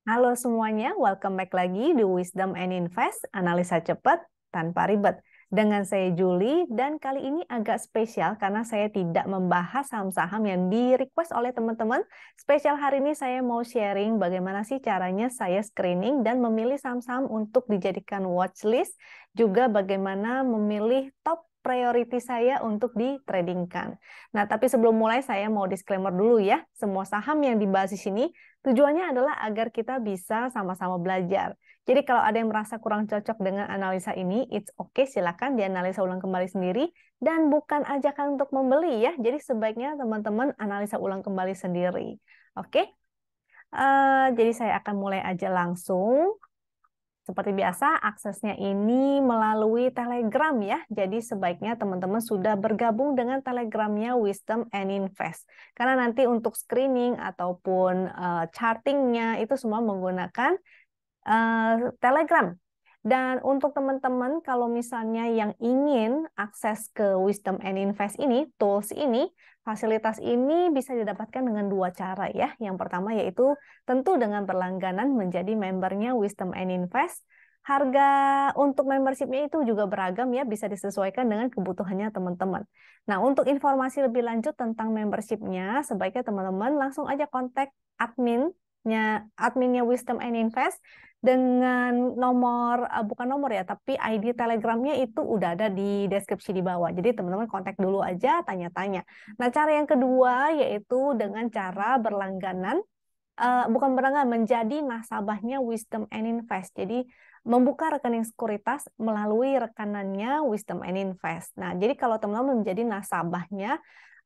Halo semuanya, welcome back lagi di Wisdom and Invest, analisa cepat tanpa ribet. Dengan saya Julie, dan kali ini agak spesial karena saya tidak membahas saham-saham yang di-request oleh teman-teman. Spesial hari ini saya mau sharing bagaimana sih caranya saya screening dan memilih saham-saham untuk dijadikan watchlist, juga bagaimana memilih top priority saya untuk ditradingkan. Nah, tapi sebelum mulai saya mau disclaimer dulu ya, semua saham yang dibahas di sini tujuannya adalah agar kita bisa sama-sama belajar. Jadi kalau ada yang merasa kurang cocok dengan analisa ini, it's okay, silakan dianalisa ulang kembali sendiri dan bukan ajakan untuk membeli ya. Jadi sebaiknya teman-teman analisa ulang kembali sendiri. Oke? Jadi saya akan mulai aja langsung. Seperti biasa, aksesnya ini melalui Telegram ya. Jadi sebaiknya teman-teman sudah bergabung dengan Telegramnya Wisdom and Invest. Karena nanti untuk screening ataupun chartingnya itu semua menggunakan Telegram. Dan untuk teman-teman kalau misalnya yang ingin akses ke Wisdom and Invest ini, tools ini, fasilitas ini bisa didapatkan dengan dua cara ya. Yang pertama yaitu tentu dengan berlangganan menjadi membernya Wisdom and Invest. Harga untuk membershipnya itu juga beragam ya, bisa disesuaikan dengan kebutuhannya teman-teman. Nah, untuk informasi lebih lanjut tentang membershipnya, sebaiknya teman-teman langsung aja kontak adminnya Wisdom and Invest dengan nomor, bukan nomor ya, tapi ID Telegramnya itu udah ada di deskripsi di bawah. Jadi teman-teman kontak dulu aja, tanya-tanya. Nah, cara yang kedua yaitu dengan cara berlangganan, bukan berlangganan, menjadi nasabahnya Wisdom and Invest. Jadi membuka rekening sekuritas melalui rekanannya Wisdom and Invest. Nah, jadi kalau teman-teman menjadi nasabahnya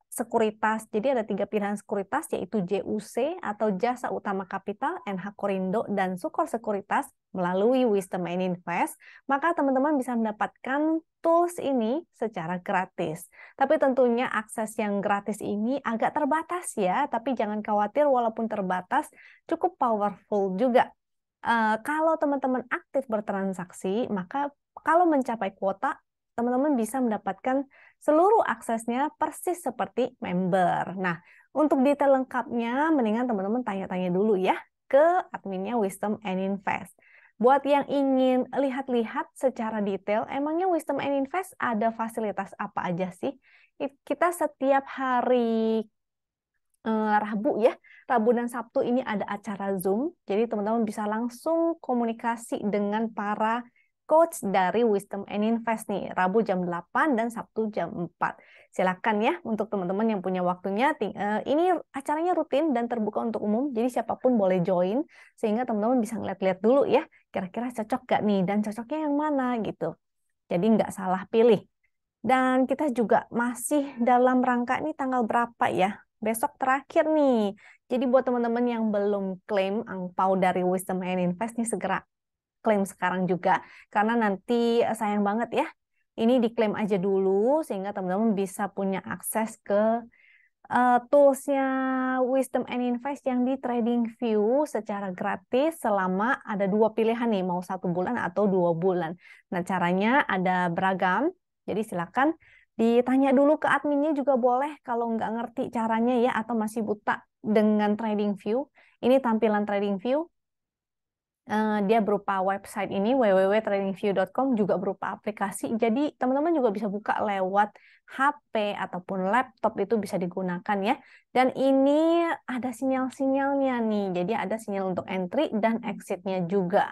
sekuritas. Jadi ada 3 pilihan sekuritas yaitu JUC atau Jasa Utama Kapital, NH Korindo, dan Sukor Sekuritas melalui Wisdom and Invest, maka teman-teman bisa mendapatkan tools ini secara gratis. Tapi tentunya akses yang gratis ini agak terbatas ya, tapi jangan khawatir walaupun terbatas, cukup powerful juga. Kalau teman-teman aktif bertransaksi, maka kalau mencapai kuota, teman-teman bisa mendapatkan seluruh aksesnya persis seperti member. Nah, untuk detail lengkapnya, mendingan teman-teman tanya-tanya dulu ya ke adminnya Wisdom and Invest. Buat yang ingin lihat-lihat secara detail, emangnya Wisdom and Invest ada fasilitas apa aja sih? Kita setiap hari Rabu ya, Rabu dan Sabtu ini ada acara Zoom, jadi teman-teman bisa langsung komunikasi dengan para coach dari Wisdom and Invest nih, Rabu jam 8 dan Sabtu jam 4. Silakan ya untuk teman-teman yang punya waktunya. Ini acaranya rutin dan terbuka untuk umum, jadi siapapun boleh join, sehingga teman-teman bisa ngeliat-liat dulu ya, kira-kira cocok gak nih, dan cocoknya yang mana gitu. Jadi nggak salah pilih. Dan kita juga masih dalam rangka ini tanggal berapa ya? Besok terakhir nih. Jadi buat teman-teman yang belum klaim angpau dari Wisdom and Invest nih segera klaim sekarang juga. Karena nanti sayang banget ya. Ini diklaim aja dulu sehingga teman-teman bisa punya akses ke toolsnya Wisdom and Invest yang di TradingView secara gratis selama ada 2 pilihan nih, mau 1 bulan atau 2 bulan. Nah, caranya ada beragam. Jadi silakan ditanya dulu ke adminnya juga boleh kalau nggak ngerti caranya ya atau masih buta dengan TradingView. Ini tampilan TradingView. Dia berupa website ini www.tradingview.com, juga berupa aplikasi. Jadi teman-teman juga bisa buka lewat HP ataupun laptop, itu bisa digunakan ya. Dan ini ada sinyal-sinyalnya nih. Jadi ada sinyal untuk entry dan exitnya juga.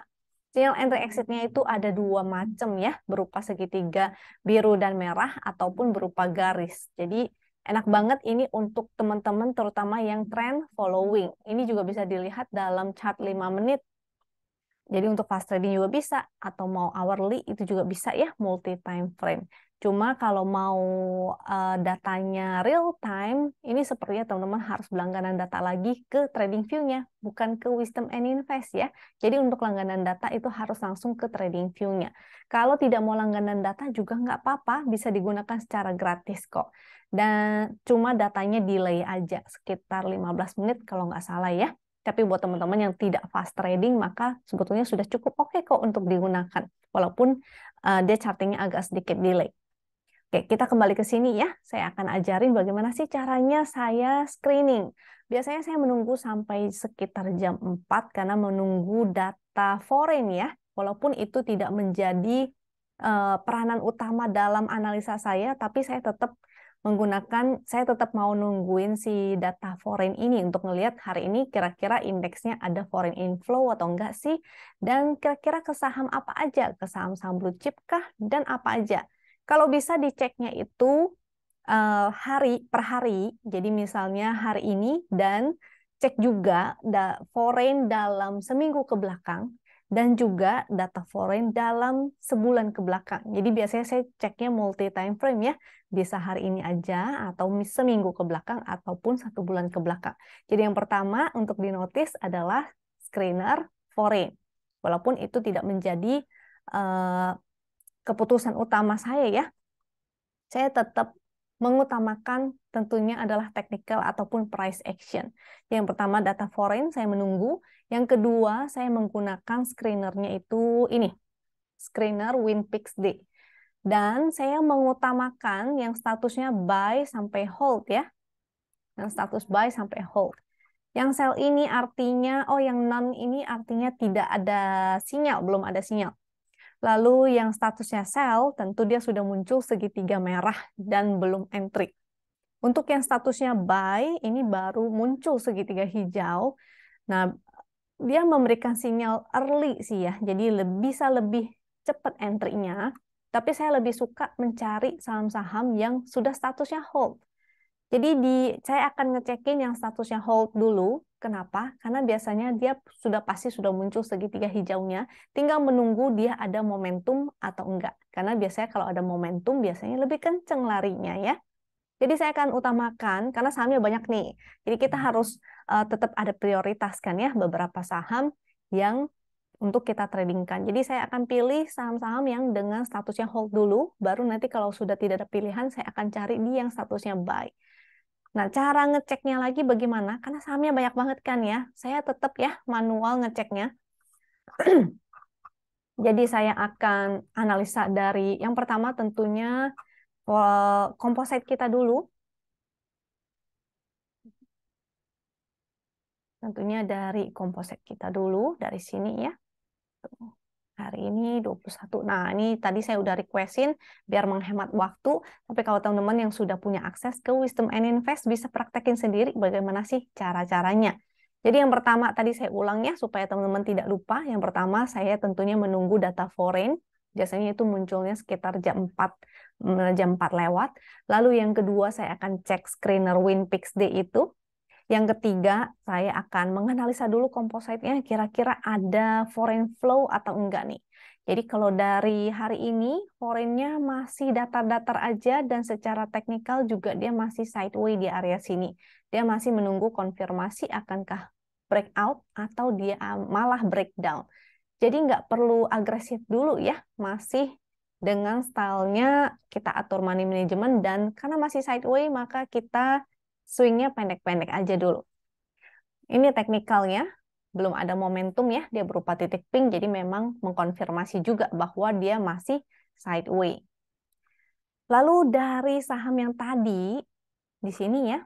Sinyal entry exitnya itu ada 2 macam ya, berupa segitiga biru dan merah ataupun berupa garis. Jadi enak banget ini untuk teman-teman terutama yang trend following. Ini juga bisa dilihat dalam chart 5 menit. Jadi untuk fast trading juga bisa, atau mau hourly itu juga bisa ya, multi time frame. Cuma kalau mau datanya real time, ini sepertinya teman-teman harus berlangganan data lagi ke TradingView-nya, bukan ke Wisdom and Invest ya. Jadi untuk langganan data itu harus langsung ke TradingView-nya. Kalau tidak mau langganan data juga nggak apa-apa, bisa digunakan secara gratis kok. Dan cuma datanya delay aja, sekitar 15 menit kalau nggak salah ya. Tapi buat teman-teman yang tidak fast trading, maka sebetulnya sudah cukup oke kok untuk digunakan. Walaupun dia chartingnya agak sedikit delay. Oke, kita kembali ke sini ya. Saya akan ajarin bagaimana sih caranya saya screening. Biasanya saya menunggu sampai sekitar jam 4 karena menunggu data foreign ya. Walaupun itu tidak menjadi peranan utama dalam analisa saya, tapi saya tetap mau nungguin si data foreign ini untuk ngelihat hari ini kira-kira indeksnya ada foreign inflow atau enggak sih, dan kira-kira ke saham apa aja, ke saham-saham blue chip kah, dan apa aja. Kalau bisa diceknya itu hari per hari, jadi misalnya hari ini, dan cek juga foreign dalam seminggu ke belakang, dan juga data foreign dalam sebulan ke belakang. Jadi biasanya saya ceknya multi time frame ya, bisa hari ini aja, atau seminggu ke belakang, ataupun 1 bulan ke belakang. Jadi yang pertama untuk dinotis adalah screener foreign. Walaupun itu tidak menjadi keputusan utama saya ya, saya tetap mengutamakan tentunya adalah technical ataupun price action. Yang pertama data foreign saya menunggu, yang kedua saya menggunakan screenernya itu ini, screener WinPixD. Dan saya mengutamakan yang statusnya buy sampai hold ya. Yang status buy sampai hold. Yang sell ini artinya, yang non ini artinya tidak ada sinyal, belum ada sinyal. Lalu yang statusnya sell, tentu dia sudah muncul segitiga merah dan belum entry. Untuk yang statusnya buy, ini baru muncul segitiga hijau. Nah, dia memberikan sinyal early sih ya, jadi bisa lebih cepat entry-nya. Tapi saya lebih suka mencari saham-saham yang sudah statusnya hold. Jadi saya akan ngecekin yang statusnya hold dulu. Kenapa? Karena biasanya dia pasti sudah muncul segitiga hijaunya. Tinggal menunggu dia ada momentum atau enggak. Karena biasanya kalau ada momentum biasanya lebih kenceng larinya ya. Jadi saya akan utamakan karena sahamnya banyak nih. Jadi kita harus tetap ada prioritas kan ya beberapa saham yang untuk kita tradingkan. Jadi saya akan pilih saham-saham yang dengan statusnya hold dulu. Baru nanti kalau sudah tidak ada pilihan saya akan cari di yang statusnya buy. Nah, cara ngeceknya lagi bagaimana? Karena sahamnya banyak banget kan ya. Saya tetap ya manual ngeceknya. Jadi saya akan analisa dari yang pertama tentunya komposit kita dulu. Tentunya dari komposit kita dulu, dari sini ya. Hari ini 21. Nah, ini tadi saya udah requestin biar menghemat waktu. Tapi kalau teman-teman yang sudah punya akses ke Wisdom and Invest bisa praktekin sendiri bagaimana sih cara-caranya. Jadi yang pertama tadi saya ulang ya supaya teman-teman tidak lupa. Yang pertama saya tentunya menunggu data foreign. Biasanya itu munculnya sekitar jam 4 lewat. Lalu yang kedua saya akan cek screener WinPixD itu. Yang ketiga, saya akan menganalisa dulu kompositnya, kira-kira ada foreign flow atau enggak nih. Jadi kalau dari hari ini, foreign-nya masih datar-datar aja, dan secara teknikal juga dia masih sideways di area sini. Dia masih menunggu konfirmasi akankah breakout atau dia malah breakdown. Jadi nggak perlu agresif dulu ya, masih dengan stylenya kita atur money management, dan karena masih sideways, maka kita swingnya pendek-pendek aja dulu. Ini teknikalnya, belum ada momentum ya, dia berupa titik pink, jadi memang mengkonfirmasi juga bahwa dia masih sideways. Lalu dari saham yang tadi, di sini ya,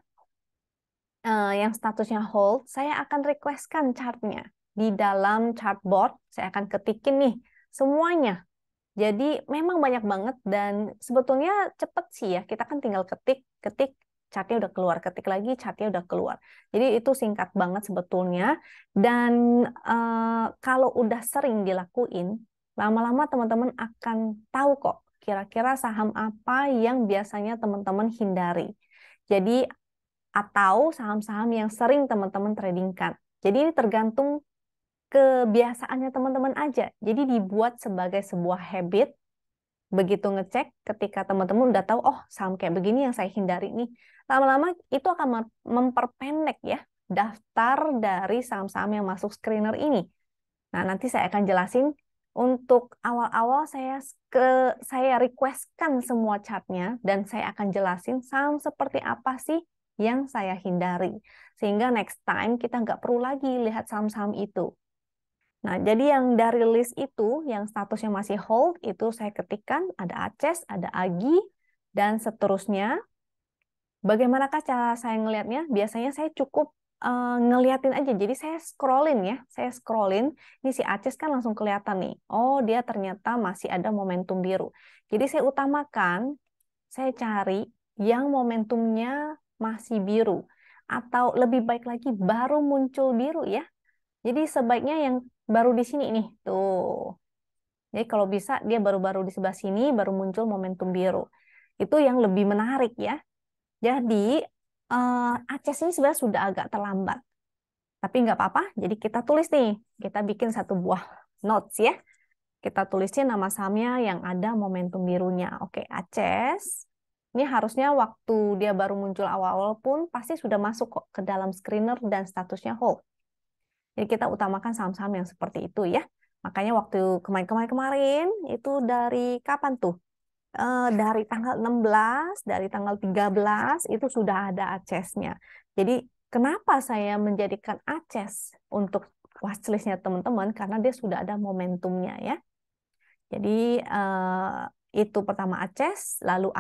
yang statusnya hold, saya akan requestkan chartnya. Di dalam chartboard, saya akan ketikin nih, semuanya. Jadi memang banyak banget, dan sebetulnya cepet sih ya, kita kan tinggal ketik, chartnya udah keluar, ketik lagi chartnya udah keluar. Jadi itu singkat banget sebetulnya, dan kalau udah sering dilakuin, lama-lama teman-teman akan tahu kok kira-kira saham apa yang biasanya teman-teman hindari. Jadi atau saham-saham yang sering teman-teman tradingkan. Jadi ini tergantung kebiasaannya teman-teman aja. Jadi dibuat sebagai sebuah habit. Begitu ngecek, ketika teman-teman udah tahu, oh saham kayak begini yang saya hindari nih, lama-lama itu akan memperpendek ya daftar dari saham-saham yang masuk screener ini. Nah, nanti saya akan jelasin. Untuk awal-awal saya requestkan semua chartnya, dan saya akan jelasin saham seperti apa sih yang saya hindari. Sehingga next time kita nggak perlu lagi lihat saham-saham itu. Nah, jadi yang dari list itu, yang statusnya masih hold, itu saya ketikkan, ada ACES, ada AGI, dan seterusnya. Bagaimanakah cara saya ngelihatnya? Biasanya saya cukup ngeliatin aja. Jadi saya scrollin ya, saya scrollin. Ini si Aces kan langsung kelihatan nih. Oh, dia ternyata masih ada momentum biru. Jadi saya utamakan, saya cari yang momentumnya masih biru. Atau lebih baik lagi baru muncul biru ya. Jadi sebaiknya yang baru di sini nih, tuh. Jadi kalau bisa dia baru-baru di sebelah sini baru muncul momentum biru. Itu yang lebih menarik ya. Jadi Aces ini sebenarnya sudah agak terlambat. Tapi nggak apa-apa, jadi kita tulis nih. Kita bikin satu buah notes ya. Kita tulisin nama sahamnya yang ada momentum birunya. Oke, Aces. Ini harusnya waktu dia baru muncul awal-awal pun pasti sudah masuk kok ke dalam screener dan statusnya hold. Jadi kita utamakan saham-saham yang seperti itu ya. Makanya waktu kemarin-kemarin itu dari kapan tuh? Dari tanggal 16, dari tanggal 13 itu sudah ada Aces-nya. Jadi kenapa saya menjadikan Aces untuk watchlist-nya teman-teman? Karena dia sudah ada momentumnya ya. Jadi itu pertama Aces, lalu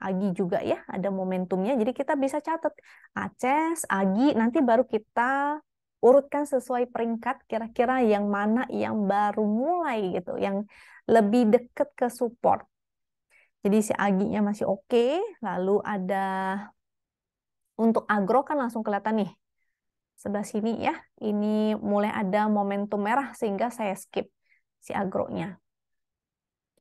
Agi juga ya ada momentumnya. Jadi kita bisa catat Aces, Agi, nanti baru kita urutkan sesuai peringkat kira-kira yang mana yang baru mulai gitu, yang lebih dekat ke support. Jadi si Aginya masih oke, lalu ada untuk agro kan langsung kelihatan nih sebelah sini ya. Ini mulai ada momentum merah sehingga saya skip si agronya.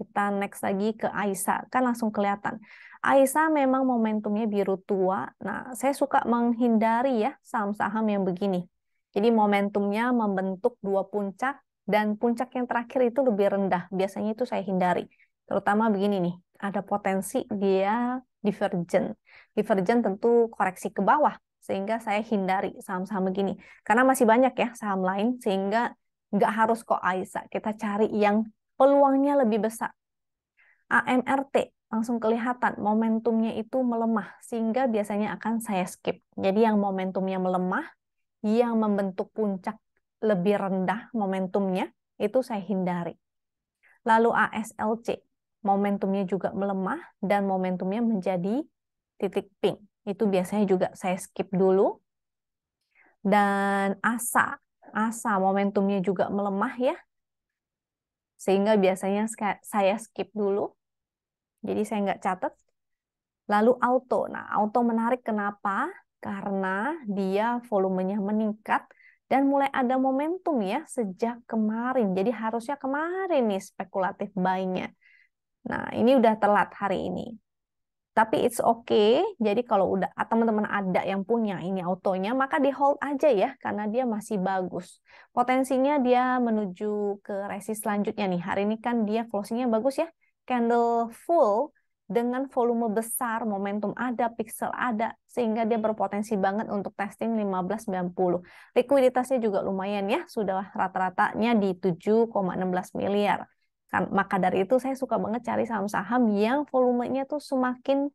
Kita next lagi ke Aisyah, kan langsung kelihatan. Aisyah memang momentumnya biru tua. Nah, saya suka menghindari ya saham-saham yang begini. Jadi momentumnya membentuk dua puncak dan puncak yang terakhir itu lebih rendah. Biasanya itu saya hindari. Terutama begini nih, ada potensi dia divergen. Divergen tentu koreksi ke bawah, sehingga saya hindari saham-saham begini. Karena masih banyak ya saham lain, sehingga nggak harus kok Aisyah. Kita cari yang peluangnya lebih besar. AMRT langsung kelihatan momentumnya itu melemah sehingga biasanya akan saya skip. Jadi yang momentumnya melemah, yang membentuk puncak lebih rendah momentumnya itu saya hindari. Lalu ASLC momentumnya juga melemah dan momentumnya menjadi titik pink. Itu biasanya juga saya skip dulu. Dan ASA momentumnya juga melemah ya. Sehingga biasanya saya skip dulu. Jadi saya nggak catat. Lalu auto. Nah, auto menarik kenapa? Karena dia volumenya meningkat dan mulai ada momentum ya sejak kemarin. Jadi harusnya kemarin nih spekulatif buy-nya. Nah, ini udah telat hari ini. Tapi it's okay. Jadi kalau udah teman-teman ada yang punya ini autonya, maka di hold aja ya karena dia masih bagus. Potensinya dia menuju ke resist selanjutnya nih. Hari ini kan dia closingnya bagus ya. Candle full dengan volume besar, momentum ada, pixel ada, sehingga dia berpotensi banget untuk testing 1590. Likuiditasnya juga lumayan ya, sudah rata-ratanya di 7,16 miliar. Maka dari itu saya suka banget cari saham-saham yang volumenya tuh semakin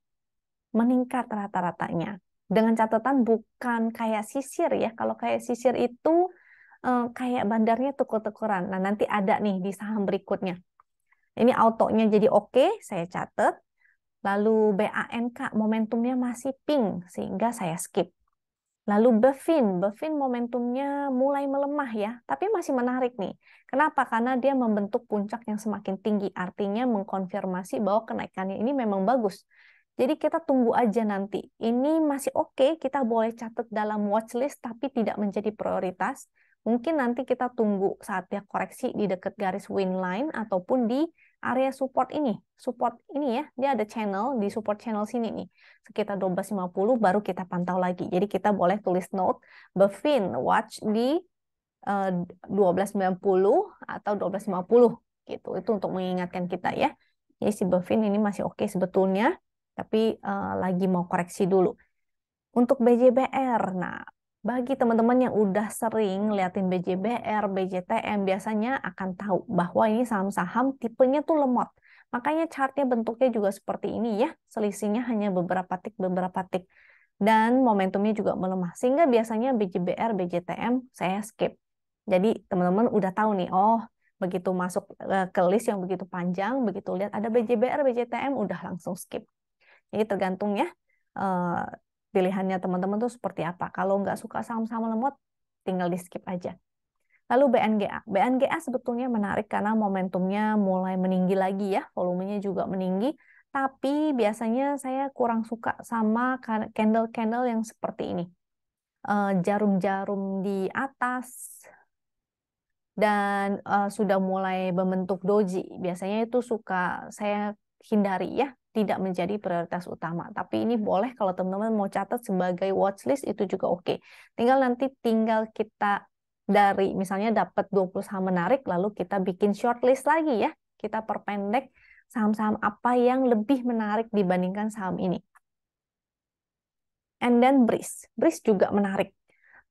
meningkat rata-ratanya. Dengan catatan bukan kayak sisir ya. Kalau kayak sisir itu kayak bandarnya tukur-tukuran. Nah, nanti ada nih di saham berikutnya. Ini autonya jadi oke, saya catat. Lalu BANK momentumnya masih pink sehingga saya skip. Lalu Bevin momentumnya mulai melemah ya, tapi masih menarik nih. Kenapa? Karena dia membentuk puncak yang semakin tinggi, artinya mengkonfirmasi bahwa kenaikannya ini memang bagus. Jadi kita tunggu aja nanti. Ini masih oke, kita boleh catat dalam watchlist, tapi tidak menjadi prioritas. Mungkin nanti kita tunggu saat dia koreksi di dekat garis win line ataupun di area support ini. Support ini ya, dia ada channel, di support channel sini nih. Sekitar 12.50 baru kita pantau lagi. Jadi kita boleh tulis note, Bevin watch di 12.90 atau 12.50 gitu. Itu untuk mengingatkan kita ya. Jadi si Bevin ini masih oke sebetulnya, tapi lagi mau koreksi dulu. Untuk BJBR, nah bagi teman-teman yang udah sering liatin BJBR, BJTM, biasanya akan tahu bahwa ini saham-saham tipenya tuh lemot. Makanya chartnya bentuknya juga seperti ini ya, selisihnya hanya beberapa tik. Dan momentumnya juga melemah. Sehingga biasanya BJBR, BJTM saya skip. Jadi teman-teman udah tahu nih, oh begitu masuk ke list yang begitu panjang, begitu lihat ada BJBR, BJTM, udah langsung skip. Jadi tergantung ya. pilihannya teman-teman tuh seperti apa. Kalau nggak suka saham-saham lemot, tinggal di skip aja. Lalu BNGA. BNGA sebetulnya menarik karena momentumnya mulai meninggi lagi ya, volumenya juga meninggi. Tapi biasanya saya kurang suka sama candle-candle yang seperti ini. Jarum-jarum di atas dan sudah mulai membentuk doji. Biasanya itu suka saya hindari ya, tidak menjadi prioritas utama. Tapi ini boleh kalau teman-teman mau catat sebagai watchlist itu juga oke. Tinggal kita dari misalnya dapat 20 saham menarik lalu kita bikin shortlist lagi ya. Kita perpendek saham-saham apa yang lebih menarik dibandingkan saham ini. And then Breeze. Breeze juga menarik.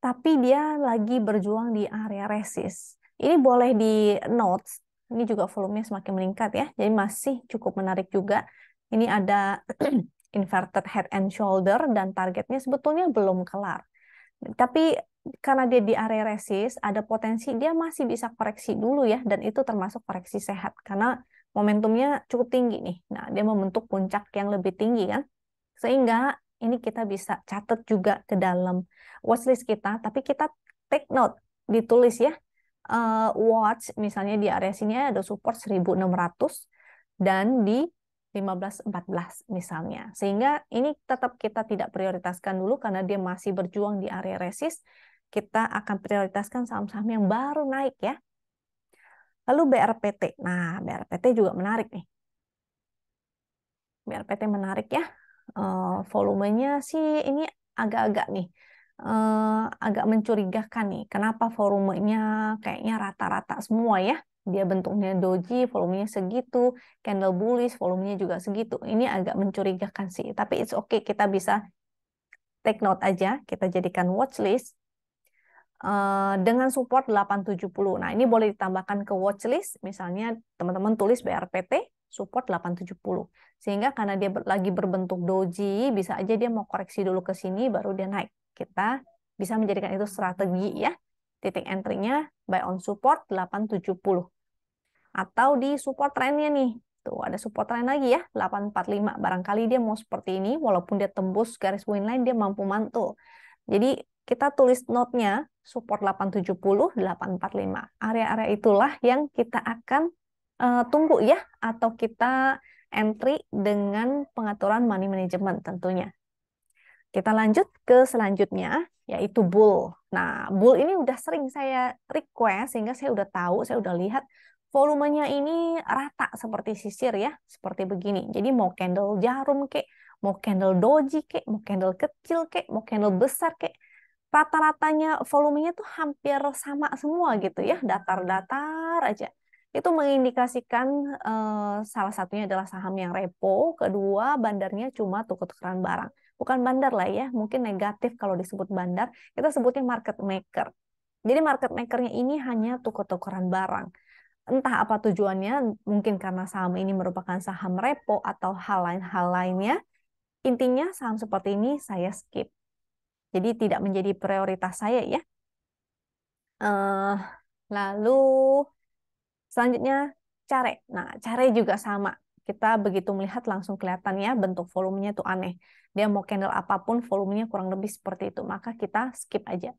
Tapi dia lagi berjuang di area resist. Ini boleh di notes. Ini juga volumenya semakin meningkat ya. Jadi masih cukup menarik juga. Ini ada inverted head and shoulder dan targetnya sebetulnya belum kelar. Tapi karena dia di area resist, ada potensi dia masih bisa koreksi dulu ya. Dan itu termasuk koreksi sehat. Karena momentumnya cukup tinggi nih. Nah, dia membentuk puncak yang lebih tinggi kan. Sehingga ini kita bisa catat juga ke dalam watchlist kita, tapi kita take note, ditulis ya. Watch misalnya di area sini ada support 1600 dan di 1514 misalnya. Sehingga ini tetap kita tidak prioritaskan dulu karena dia masih berjuang di area resist. Kita akan prioritaskan saham-saham yang baru naik ya. Lalu BRPT. Nah, BRPT juga menarik nih. BRPT menarik ya. Volumenya sih ini agak-agak nih agak mencurigakan nih. Kenapa volumenya kayaknya rata-rata semua ya? Dia bentuknya doji, volumenya segitu, candle bullish, volumenya juga segitu. Ini agak mencurigakan sih. Tapi it's okay, kita bisa take note aja, kita jadikan watchlist dengan support 870. Nah, ini boleh ditambahkan ke watchlist. Misalnya teman-teman tulis BRPT support 870. Sehingga karena dia lagi berbentuk doji, bisa aja dia mau koreksi dulu ke sini baru dia naik. Kita bisa menjadikan itu strategi ya. Titik entry-nya buy on support 870. Atau di support trend-nya nih. Tuh, ada support trend lagi ya, 845. Barangkali dia mau seperti ini, walaupun dia tembus garis win line, dia mampu mantul. Jadi kita tulis note-nya support 870, 845. Area-area itulah yang kita akan tunggu ya, atau kita entry dengan pengaturan money management tentunya. Kita lanjut ke selanjutnya, yaitu bull. Nah, bull ini udah sering saya request, sehingga saya udah tahu, saya udah lihat volumenya ini rata seperti sisir ya, seperti begini. Jadi mau candle jarum kek, mau candle doji kek, mau candle kecil kek, mau candle besar kek, rata-ratanya volumenya tuh hampir sama semua gitu ya, datar-datar aja. Itu mengindikasikan salah satunya adalah saham yang repo, kedua bandarnya cuma tukar-tukaran barang. Bukan bandar lah ya, mungkin negatif kalau disebut bandar, kita sebutnya market maker. Jadi market makernya ini hanya tukar-tukaran barang. Entah apa tujuannya, mungkin karena saham ini merupakan saham repo atau hal lainnya. Intinya saham seperti ini saya skip. Jadi tidak menjadi prioritas saya ya. Lalu selanjutnya care. Nah, care juga sama. Kita begitu melihat langsung kelihatan ya bentuk volumenya itu aneh. Dia mau candle apapun volumenya kurang lebih seperti itu. Maka kita skip aja.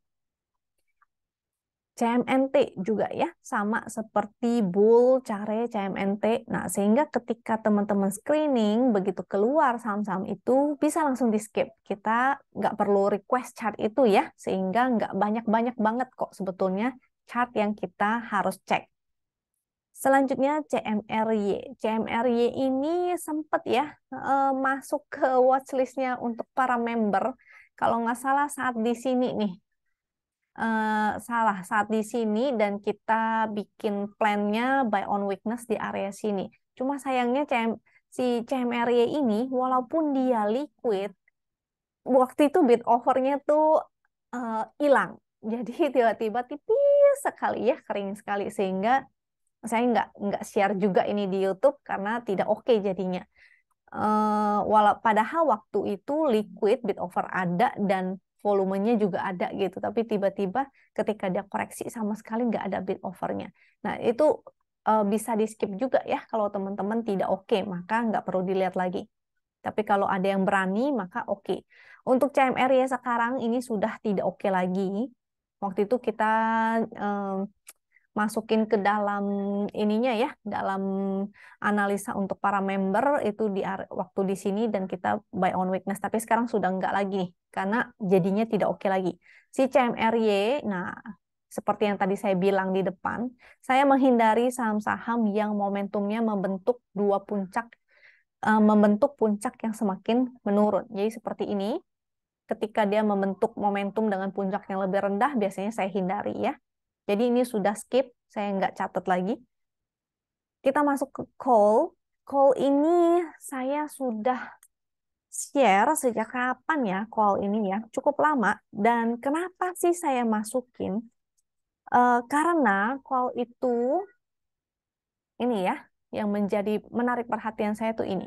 CMNT juga ya, sama seperti bull, care, CMNT. Nah, sehingga ketika teman-teman screening, begitu keluar saham-saham itu, bisa langsung di skip. Kita nggak perlu request chart itu ya, sehingga nggak banyak-banyak banget kok sebetulnya chart yang kita harus cek. Selanjutnya CMRY. CMRY ini sempat ya masuk ke watchlist-nya untuk para member. Kalau nggak salah saat di sini nih. Salah saat di sini dan kita bikin plan-nya buy on weakness di area sini. Cuma sayangnya si CMRY ini walaupun dia liquid, waktu itu bid over-nya tuh hilang. Jadi tiba-tiba tipis sekali ya, kering sekali sehingga saya nggak share juga ini di YouTube karena tidak oke jadinya. Padahal waktu itu liquid bid over ada dan volumenya juga ada gitu, tapi tiba-tiba ketika dia koreksi sama sekali nggak ada bid overnya. Nah itu bisa di skip juga ya kalau teman-teman tidak oke, maka nggak perlu dilihat lagi. Tapi kalau ada yang berani maka oke. Untuk CMR ya sekarang ini sudah tidak oke lagi. Waktu itu kita masukin ke dalam ininya ya, dalam analisa untuk para member itu waktu di sini dan kita buy on weakness. Tapi sekarang sudah enggak lagi nih, karena jadinya tidak oke lagi. Si CMRY, nah seperti yang tadi saya bilang di depan, saya menghindari saham-saham yang momentumnya membentuk puncak yang semakin menurun. Jadi seperti ini, ketika dia membentuk momentum dengan puncak yang lebih rendah, biasanya saya hindari ya. Jadi ini sudah skip, saya nggak catat lagi. Kita masuk ke call. Call ini saya sudah share sejak kapan ya call ini ya? Cukup lama. Dan kenapa sih saya masukin? Karena call itu ini ya, yang menjadi menarik perhatian saya tuh ini.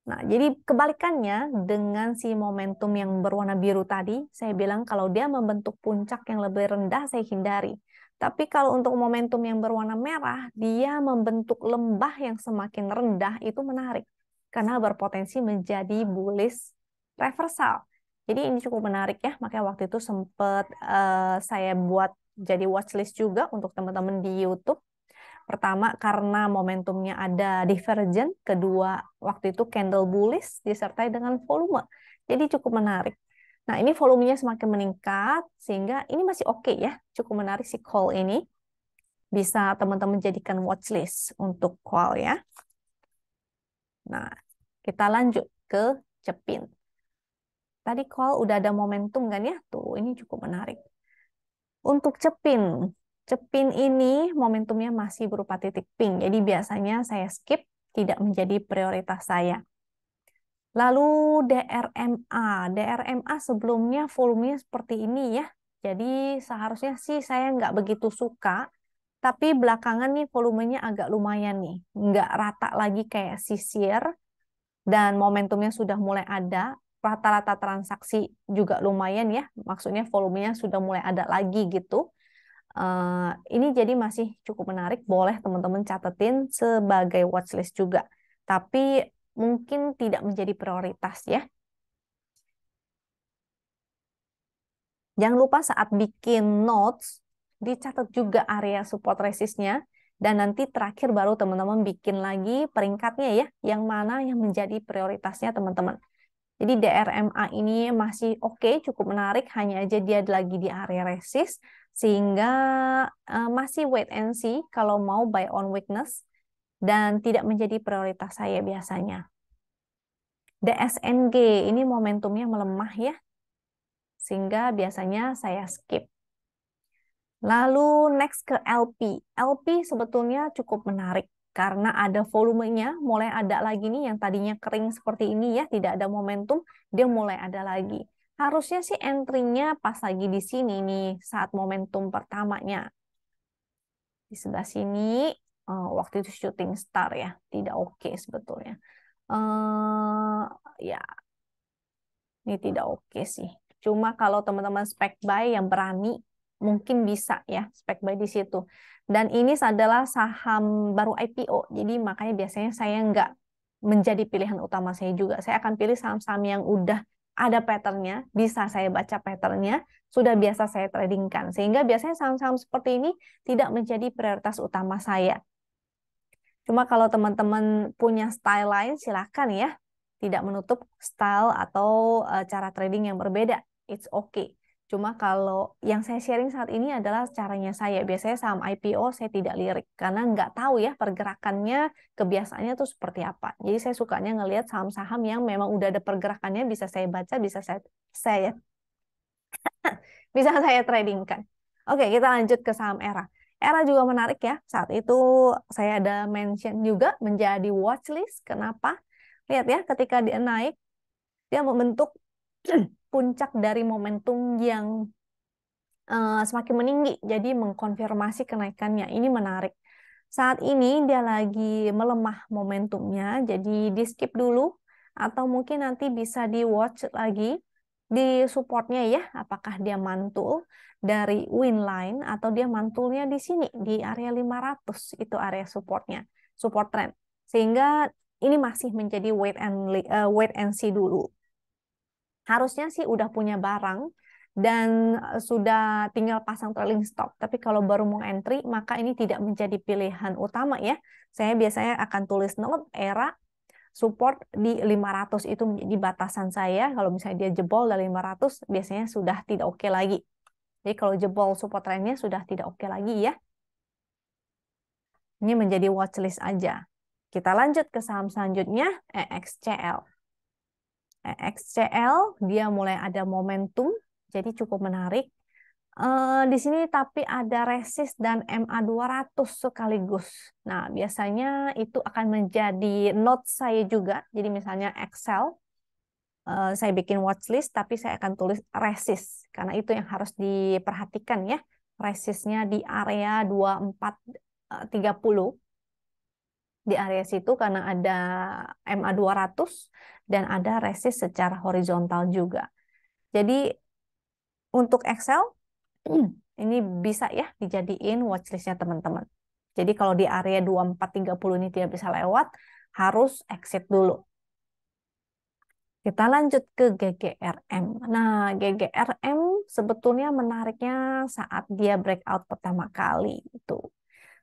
Nah, jadi kebalikannya dengan si momentum yang berwarna biru tadi, saya bilang kalau dia membentuk puncak yang lebih rendah, saya hindari. Tapi kalau untuk momentum yang berwarna merah, dia membentuk lembah yang semakin rendah, itu menarik. Karena berpotensi menjadi bullish reversal. Jadi ini cukup menarik ya, makanya waktu itu sempat saya buat jadi watchlist juga untuk teman-teman di YouTube. Pertama, karena momentumnya ada divergent. Kedua, waktu itu candle bullish disertai dengan volume. Jadi cukup menarik. Nah, ini volumenya semakin meningkat, sehingga ini masih oke ya. Cukup menarik si call ini. Bisa teman-teman jadikan watchlist untuk call ya. Nah, kita lanjut ke Cepin. Tadi call udah ada momentum kan ya? Tuh, ini cukup menarik. Untuk Cepin, Cepin ini momentumnya masih berupa titik pink. Jadi biasanya saya skip, tidak menjadi prioritas saya. Lalu DRMA. DRMA sebelumnya volumenya seperti ini ya. Jadi seharusnya sih saya nggak begitu suka. Tapi belakangan nih volumenya agak lumayan nih. Nggak rata lagi kayak sisir. Dan momentumnya sudah mulai ada. Rata-rata transaksi juga lumayan ya. Maksudnya volumenya sudah mulai ada lagi gitu. Ini jadi masih cukup menarik, boleh teman-teman catetin sebagai watchlist juga. Tapi mungkin tidak menjadi prioritas ya. Jangan lupa saat bikin notes, dicatat juga area support resistnya, dan nanti terakhir baru teman-teman bikin lagi peringkatnya ya, yang mana yang menjadi prioritasnya teman-teman. Jadi DRMA ini masih oke, cukup menarik, hanya aja dia lagi di area resist, sehingga masih wait and see kalau mau buy on weakness, dan tidak menjadi prioritas saya biasanya. DSNG ini momentumnya melemah ya, sehingga biasanya saya skip. Lalu next ke LP. LP sebetulnya cukup menarik karena ada volumenya, mulai ada lagi nih yang tadinya kering seperti ini ya, tidak ada momentum, dia mulai ada lagi. Harusnya sih entry-nya pas lagi di sini nih, saat momentum pertamanya. Di sebelah sini, waktu itu shooting star ya, tidak oke sebetulnya. Ya, ini tidak oke sih. Cuma kalau teman-teman spec buy yang berani, mungkin bisa ya spec buy di situ. Dan ini adalah saham baru IPO, jadi makanya biasanya saya nggak menjadi pilihan utama saya juga. Saya akan pilih saham-saham yang udah ada patternnya, bisa saya baca patternnya, sudah biasa saya tradingkan. Sehingga biasanya saham-saham seperti ini tidak menjadi prioritas utama saya. Cuma kalau teman-teman punya style lain, silakan ya. Tidak menutup style atau cara trading yang berbeda. It's okay. Cuma kalau yang saya sharing saat ini adalah caranya saya. Biasanya saham IPO saya tidak lirik. Karena nggak tahu ya pergerakannya, kebiasaannya tuh seperti apa. Jadi saya sukanya ngelihat saham-saham yang memang udah ada pergerakannya, bisa saya baca, saya bisa saya tradingkan. Oke, kita lanjut ke saham ERA. ERA juga menarik ya. Saat itu saya ada mention juga menjadi watchlist. Kenapa? Lihat ya, ketika dia naik, dia membentuk puncak dari momentum yang semakin meninggi. Jadi mengkonfirmasi kenaikannya. Ini menarik. Saat ini dia lagi melemah momentumnya. Jadi di skip dulu. Atau mungkin nanti bisa di watch lagi di supportnya ya. Apakah dia mantul dari win line atau dia mantulnya di sini. Di area 500. Itu area supportnya. Support trend. Sehingga ini masih menjadi wait and see dulu. harusnya sih udah punya barang dan sudah tinggal pasang trailing stop. Tapi kalau baru mau entry, maka ini tidak menjadi pilihan utama ya. Saya biasanya akan tulis note era support di 500, itu menjadi batasan saya. Kalau misalnya dia jebol dari 500, biasanya sudah tidak oke lagi. Jadi kalau jebol support trendnya sudah tidak oke lagi ya. Ini menjadi watchlist aja. Kita lanjut ke saham selanjutnya, EXCL. EXCL dia mulai ada momentum, jadi cukup menarik. Di sini tapi ada resist dan MA200 sekaligus. Nah, biasanya itu akan menjadi note saya juga. Jadi misalnya Excel, saya bikin watchlist, tapi saya akan tulis resist. Karena itu yang harus diperhatikan ya. Resistnya di area 2430. Di area situ karena ada MA200 dan ada resist secara horizontal juga. Jadi untuk Excel, ini bisa ya dijadiin watchlistnya teman-teman. Jadi kalau di area 2430 ini tidak bisa lewat, harus exit dulu. Kita lanjut ke GGRM. Nah, GGRM sebetulnya menariknya saat dia breakout pertama kali itu.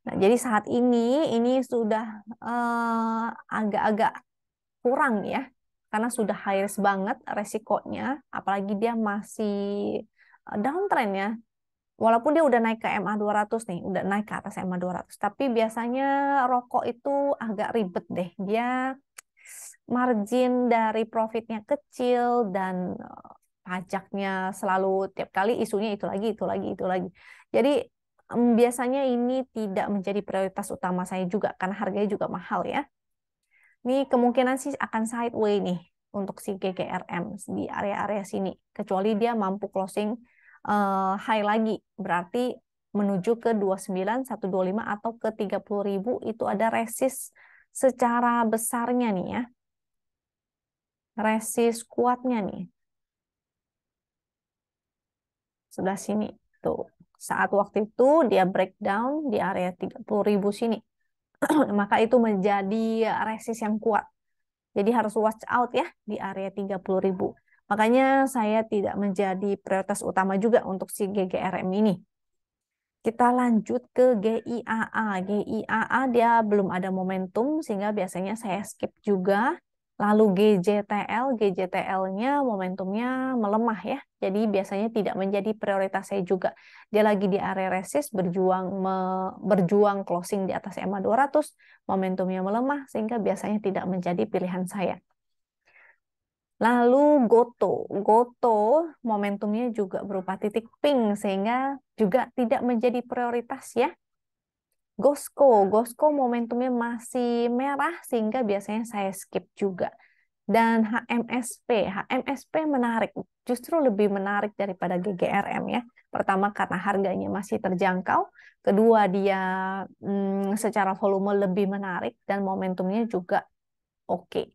Nah, jadi saat ini sudah agak-agak kurang ya, karena sudah high risk banget resikonya, apalagi dia masih downtrend ya. Walaupun dia udah naik ke MA200 nih, udah naik ke atas MA200, tapi biasanya rokok itu agak ribet deh. Dia margin dari profitnya kecil dan pajaknya selalu tiap kali isunya itu lagi, itu lagi, itu lagi. Jadi biasanya ini tidak menjadi prioritas utama saya juga karena harganya juga mahal ya. Ini kemungkinan sih akan sideway nih untuk si GGRM di area-area sini. Kecuali dia mampu closing high lagi. Berarti menuju ke 29, 125 atau ke 30.000 itu ada resist secara besarnya nih ya. Resist kuatnya nih. Sebelah sini. Tuh. Saat waktu itu dia breakdown di area 30.000 sini. Maka itu menjadi resist yang kuat. Jadi harus watch out ya di area 30.000. Makanya saya tidak menjadi prioritas utama juga untuk si GGRM ini. Kita lanjut ke GIAA. GIAA dia belum ada momentum sehingga biasanya saya skip juga. Lalu GJTL-nya momentumnya melemah ya. Jadi biasanya tidak menjadi prioritas saya juga. Dia lagi di area resist berjuang closing di atas MA200, momentumnya melemah sehingga biasanya tidak menjadi pilihan saya. Lalu Goto momentumnya juga berupa titik pink sehingga juga tidak menjadi prioritas ya. Gosco momentumnya masih merah sehingga biasanya saya skip juga. Dan HMSP menarik, justru lebih menarik daripada GGRM ya. Pertama karena harganya masih terjangkau, kedua dia secara volume lebih menarik dan momentumnya juga oke.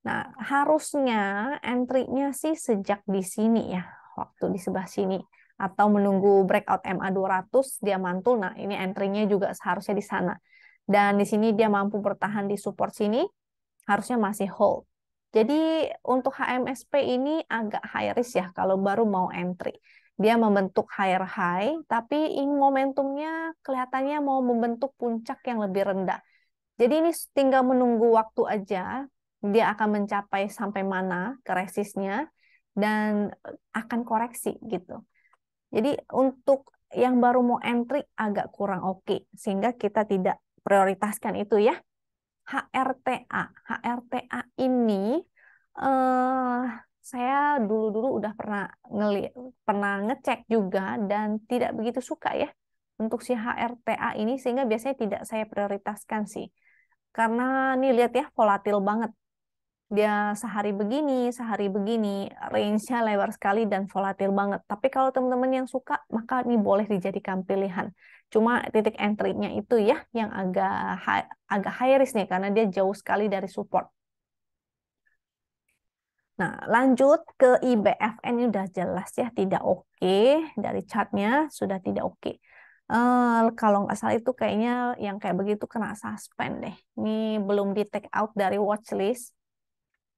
Nah, harusnya entry-nya sih sejak di sini ya, waktu di sebelah sini. Atau menunggu breakout MA200, dia mantul. Nah, ini entry-nya juga seharusnya di sana. Dan di sini dia mampu bertahan di support sini, harusnya masih hold. Jadi untuk HMSP ini agak high risk ya kalau baru mau entry. Dia membentuk higher high, tapi ini momentumnya kelihatannya mau membentuk puncak yang lebih rendah. Jadi ini tinggal menunggu waktu aja, dia akan mencapai sampai mana ke resistnya, dan akan koreksi gitu. Jadi untuk yang baru mau entry agak kurang oke, sehingga kita tidak prioritaskan itu ya. HRTA ini saya dulu-dulu udah pernah ngecek juga dan tidak begitu suka ya untuk si HRTA ini, sehingga biasanya tidak saya prioritaskan sih. Karena nih lihat ya, volatil banget. Dia sehari begini, range-nya lebar sekali dan volatil banget. Tapi kalau teman-teman yang suka, maka ini boleh dijadikan pilihan. Cuma titik entry-nya itu ya yang agak high risk nih karena dia jauh sekali dari support. Nah, lanjut ke IBFN ini udah jelas ya tidak oke, dari chartnya sudah tidak oke. Kalau nggak salah itu kayaknya yang kayak begitu kena suspend deh. Ini belum di take out dari watchlist.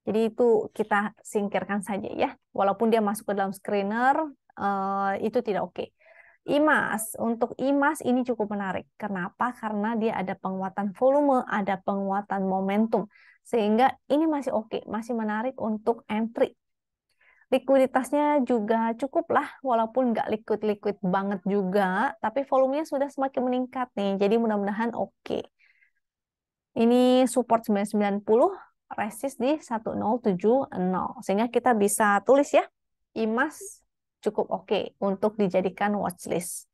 Jadi itu kita singkirkan saja ya. Walaupun dia masuk ke dalam screener, itu tidak oke. IMAS, untuk IMAS ini cukup menarik. Kenapa? Karena dia ada penguatan volume, ada penguatan momentum. Sehingga ini masih oke, masih menarik untuk entry. Likuiditasnya juga cukup lah, walaupun nggak liquid-liquid banget juga, tapi volumenya sudah semakin meningkat nih. Jadi mudah-mudahan oke. Ini support 990, resist di 1070. Sehingga kita bisa tulis ya, IMAS cukup oke untuk dijadikan watchlist.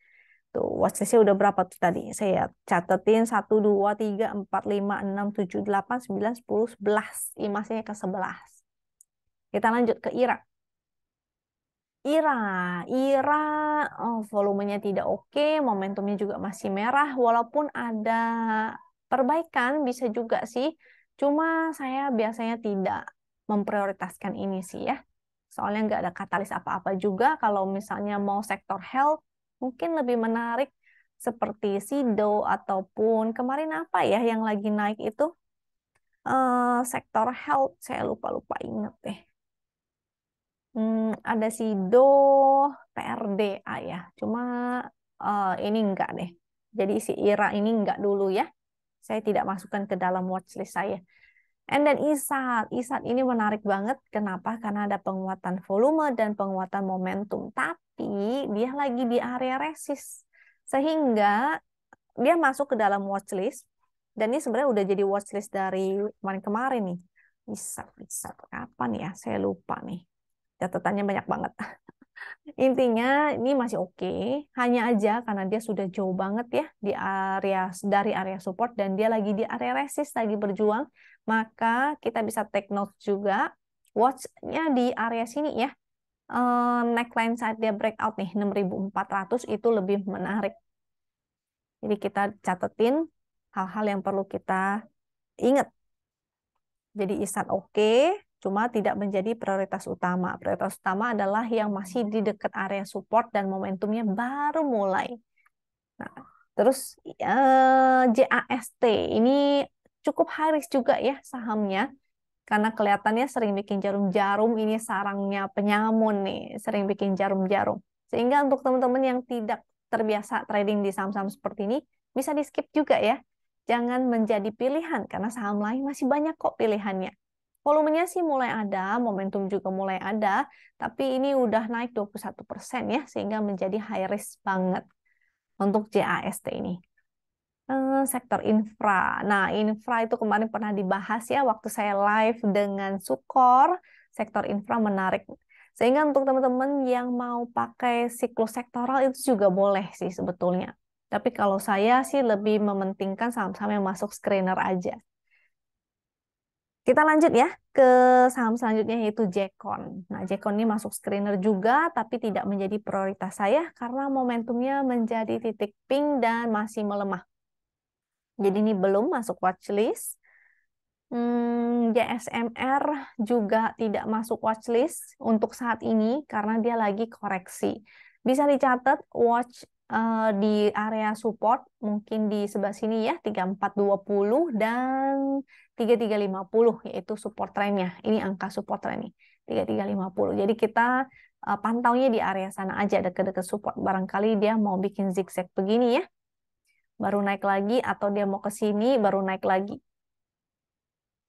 Tuh, watchlistnya udah berapa tuh tadi? Saya catetin 1, 2, 3, 4, 5, 6, 7, 8, 9, 10, 11. IMASnya ke 11. Kita lanjut ke IRA. IRA, IRA, volumenya tidak oke, momentumnya juga masih merah, walaupun ada perbaikan bisa juga sih. Cuma saya biasanya tidak memprioritaskan ini sih ya. Soalnya nggak ada katalis apa-apa juga. Kalau misalnya mau sektor health, mungkin lebih menarik seperti SIDO ataupun kemarin apa ya yang lagi naik itu sektor health. Saya lupa-lupa inget deh. Ada SIDO, PRDA ya. Cuma ini enggak deh. Jadi si IRA ini enggak dulu ya. Saya tidak masukkan ke dalam watchlist saya. And then ISAT. ISAT ini menarik banget. Kenapa? Karena ada penguatan volume dan penguatan momentum. Tapi dia lagi di area resist. Sehingga dia masuk ke dalam watchlist. Dan ini sebenarnya udah jadi watchlist dari kemarin-kemarin nih. ISAT, ISAT. Kapan ya? Saya lupa nih. Catatannya banyak banget. Intinya ini masih oke, hanya aja karena dia sudah jauh banget ya di area support dan dia lagi di area resist lagi berjuang, maka kita bisa take note juga watch-nya di area sini ya. Neckline saat dia breakout nih 6.400 itu lebih menarik. Jadi kita catetin hal-hal yang perlu kita ingat. Jadi ISAT oke, cuma tidak menjadi prioritas utama. Prioritas utama adalah yang masih di dekat area support dan momentumnya baru mulai. Nah, terus JAST ini cukup high risk juga ya sahamnya. Karena kelihatannya sering bikin jarum-jarum, ini sarangnya penyamun nih, sering bikin jarum-jarum. Sehingga untuk teman-teman yang tidak terbiasa trading di saham-saham seperti ini, bisa di skip juga ya. Jangan menjadi pilihan, karena saham lain masih banyak kok pilihannya. Volumenya sih mulai ada, momentum juga mulai ada, tapi ini udah naik 21% ya, sehingga menjadi high risk banget untuk JAST ini. Sektor infra. Nah, infra itu kemarin pernah dibahas ya waktu saya live dengan Sukor. Sektor infra menarik. Sehingga untuk teman-teman yang mau pakai siklus sektoral itu juga boleh sih sebetulnya. Tapi kalau saya sih lebih mementingkan saham-saham yang masuk screener aja. Kita lanjut ya ke saham selanjutnya yaitu Jekon. Nah, Jekon ini masuk screener juga tapi tidak menjadi prioritas saya karena momentumnya menjadi titik pink dan masih melemah. Jadi ini belum masuk watchlist. JSMR juga tidak masuk watchlist untuk saat ini karena dia lagi koreksi. Bisa dicatat watch di area support mungkin di sebelah sini ya 3420 dan 3350 yaitu support trennya. Ini angka support trennya 3350. Jadi kita pantaunya di area sana aja dekat-dekat support. Barangkali dia mau bikin zigzag begini ya. Baru naik lagi atau dia mau ke sini baru naik lagi.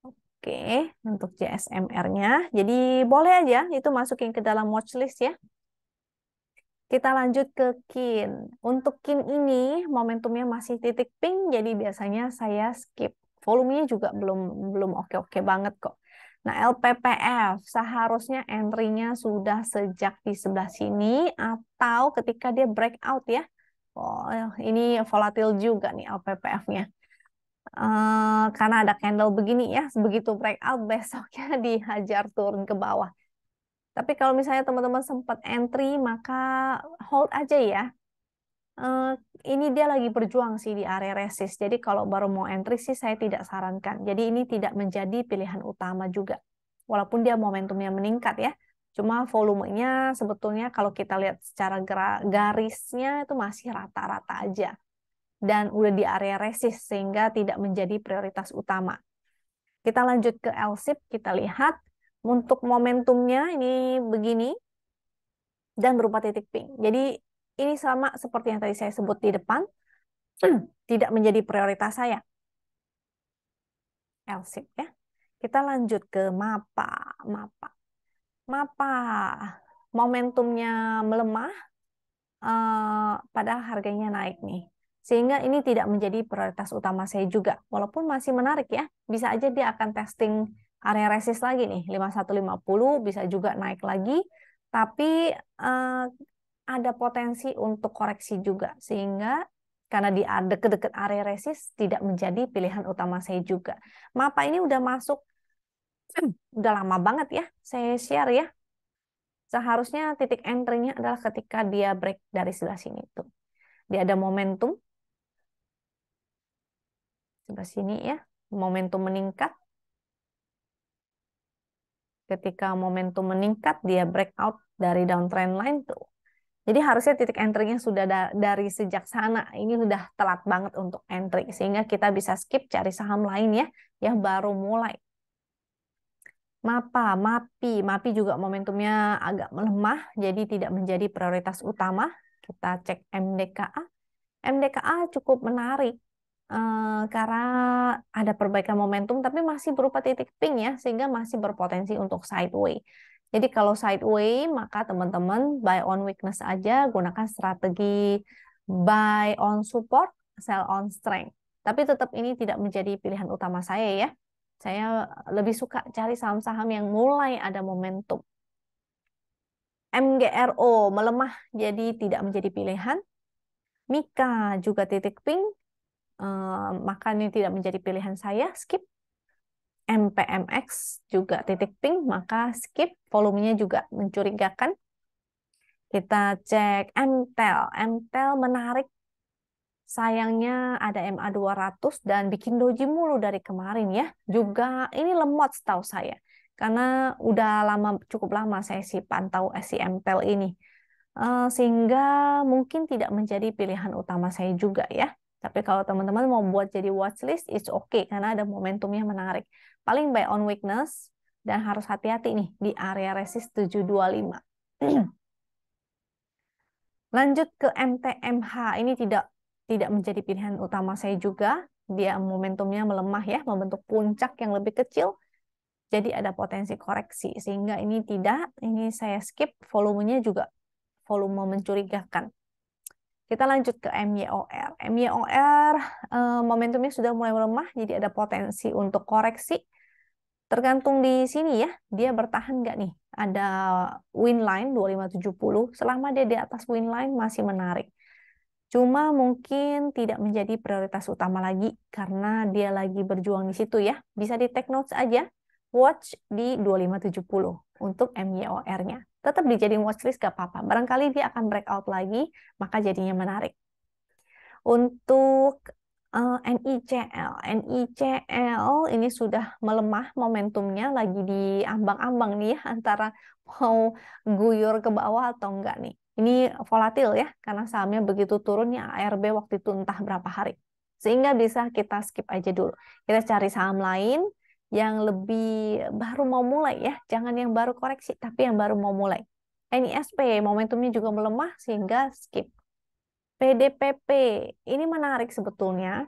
Oke, untuk JSMR-nya. Jadi boleh aja itu masukin ke dalam watchlist ya. Kita lanjut ke KIN. Untuk KIN ini momentumnya masih titik pink, jadi biasanya saya skip. Volumenya juga belum oke-oke banget kok. Nah, LPPF seharusnya entry-nya sudah sejak di sebelah sini atau ketika dia breakout ya. Oh, ini volatil juga nih LPPF-nya. Karena ada candle begini ya, begitu breakout besoknya dihajar turun ke bawah. Tapi kalau misalnya teman-teman sempat entry, maka hold aja ya. Ini dia lagi berjuang sih di area resist. Jadi kalau baru mau entry sih saya tidak sarankan. Jadi ini tidak menjadi pilihan utama juga. Walaupun dia momentumnya meningkat ya. Cuma volumenya sebetulnya kalau kita lihat secara garisnya itu masih rata-rata aja dan udah di area resist sehingga tidak menjadi prioritas utama. Kita lanjut ke LSIP, kita lihat Untuk momentumnya ini begini dan berupa titik pink. Jadi ini sama seperti yang tadi saya sebut di depan, tidak menjadi prioritas saya. L-shape ya. Kita lanjut ke MAPA. MAPA. MAPA. Momentumnya melemah, padahal harganya naik nih. Sehingga ini tidak menjadi prioritas utama saya juga. Walaupun masih menarik ya. Bisa aja dia akan testing area resist lagi nih. 5150 bisa juga naik lagi. Tapi ada potensi untuk koreksi juga. Sehingga karena di dekat-dekat area resist tidak menjadi pilihan utama saya juga. MAPA ini udah masuk, udah lama banget ya saya share ya. Seharusnya titik entry-nya adalah ketika dia break dari sebelah sini tuh. Dia ada momentum sebelah sini ya, momentum meningkat. Ketika momentum meningkat, dia breakout dari downtrend line tuh. Jadi harusnya titik entry-nya sudah dari sejak sana. Ini sudah telat banget untuk entry. Sehingga kita bisa skip cari saham lain ya, yang baru mulai. MAPA, MAPI juga momentumnya agak melemah, jadi tidak menjadi prioritas utama. Kita cek MDKA. MDKA cukup menarik karena ada perbaikan momentum, tapi masih berupa titik pink ya, sehingga masih berpotensi untuk sideway. Jadi kalau sideway, maka teman-teman buy on weakness aja, gunakan strategi buy on support, sell on strength. Tapi tetap ini tidak menjadi pilihan utama saya ya. Saya lebih suka cari saham-saham yang mulai ada momentum. MGRO melemah, jadi tidak menjadi pilihan. Mika juga titik pink, maka ini tidak menjadi pilihan saya, skip. MPMX juga titik pink, maka skip. Volumenya juga mencurigakan. Kita cek MTEL. MTEL menarik. Sayangnya ada MA 200 dan bikin doji mulu dari kemarin ya. Juga ini lemot setahu saya. Karena udah lama, cukup lama saya sih pantau si MTEL ini. Sehingga mungkin tidak menjadi pilihan utama saya juga ya. Tapi kalau teman-teman mau buat jadi watchlist, it's okay karena ada momentumnya menarik. Paling buy on weakness dan harus hati-hati nih di area resist 725. Lanjut ke MTMH, ini tidak menjadi pilihan utama saya juga. Dia momentumnya melemah ya, membentuk puncak yang lebih kecil. Jadi ada potensi koreksi sehingga ini tidak, ini saya skip. Volumenya juga volume mencurigakan. Kita lanjut ke MYOR. MYOR momentumnya sudah mulai melemah, jadi ada potensi untuk koreksi. Tergantung di sini ya, dia bertahan nggak nih? Ada win line 2570, selama dia di atas win line masih menarik. Cuma mungkin tidak menjadi prioritas utama lagi karena dia lagi berjuang di situ ya. Bisa di take notes aja, watch di 2570 untuk MYOR-nya. Tetap dijadiin watchlist gak apa-apa. Barangkali dia akan breakout lagi, maka jadinya menarik. Untuk NICL. NICL ini sudah melemah momentumnya, lagi di ambang-ambang nih ya, antara mau guyur ke bawah atau enggak nih. Ini volatil ya, karena sahamnya begitu turunnya ARB waktu itu entah berapa hari. Sehingga bisa kita skip aja dulu. Kita cari saham lain yang lebih baru mau mulai ya. Jangan yang baru koreksi, tapi yang baru mau mulai. NISP momentumnya juga melemah sehingga skip. PDPP ini menarik sebetulnya,